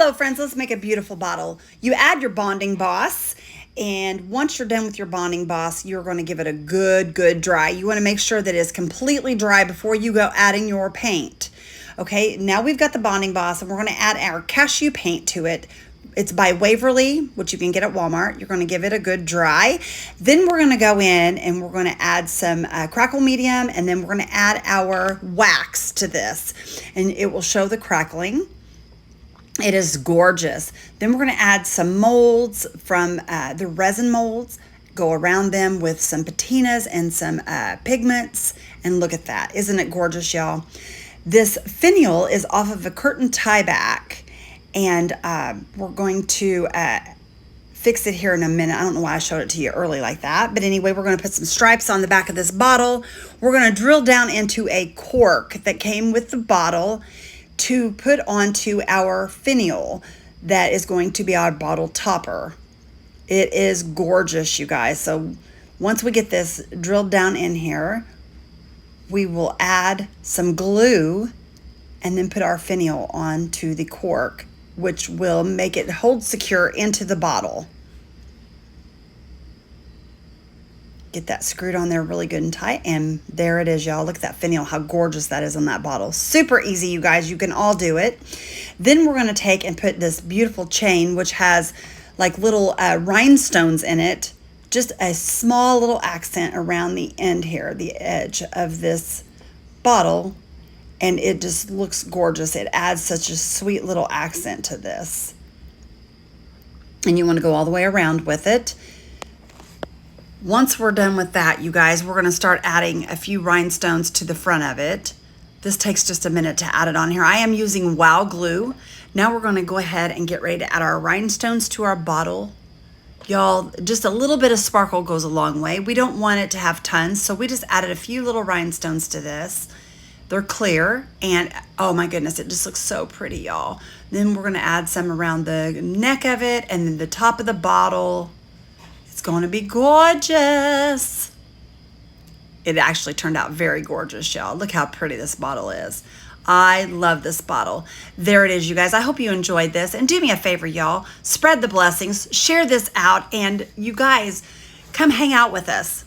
Hello friends, let's make a beautiful bottle. You add your bonding boss, and once you're done with your bonding boss, you're going to give it a good dry. You want to make sure that it's completely dry before you go adding your paint. Okay, now we've got the bonding boss and we're going to add our cashew paint to it. It's by Waverly, which you can get at Walmart. You're going to give it a good dry. Then we're going to go in and we're going to add some crackle medium, and then we're going to add our wax to this, and it will show the crackling. It is gorgeous. Then we're going to add some molds from the resin molds, go around them with some patinas and some pigments, and look at that. Isn't it gorgeous, y'all? This finial is off of a curtain tie back, and we're going to fix it here in a minute. I don't know why I showed it to you early like that, but anyway, we're going to put some stripes on the back of this bottle. We're going to drill down into a cork that came with the bottle to put onto our finial that is going to be our bottle topper. It is gorgeous, you guys. So once we get this drilled down in here, we will add some glue and then put our finial onto the cork, which will make it hold secure into the bottle. Get that screwed on there really good and tight, and there it is, y'all. Look at that finial, how gorgeous that is on that bottle. Super easy, you guys. You can all do it. Then we're going to take and put this beautiful chain, which has like little rhinestones in it, just a small little accent around the end here, the edge of this bottle, and it just looks gorgeous. It adds such a sweet little accent to this, and you want to go all the way around with it. Once we're done with that, you guys, we're going to start adding a few rhinestones to the front of it. This takes just a minute to add it on here. I am using Wow glue. Now we're going to go ahead and get ready to add our rhinestones to our bottle. Y'all, just a little bit of sparkle goes a long way. We don't want it to have tons, so we just added a few little rhinestones to this. They're clear, and oh my goodness, it just looks so pretty, y'all. Then we're going to add some around the neck of it and then the top of the bottle. It's going to be gorgeous. It actually turned out very gorgeous, y'all. Look how pretty this bottle is. I love this bottle. There it is, you guys. I hope you enjoyed this. And do me a favor, y'all. Spread the blessings. Share this out. And you guys, come hang out with us.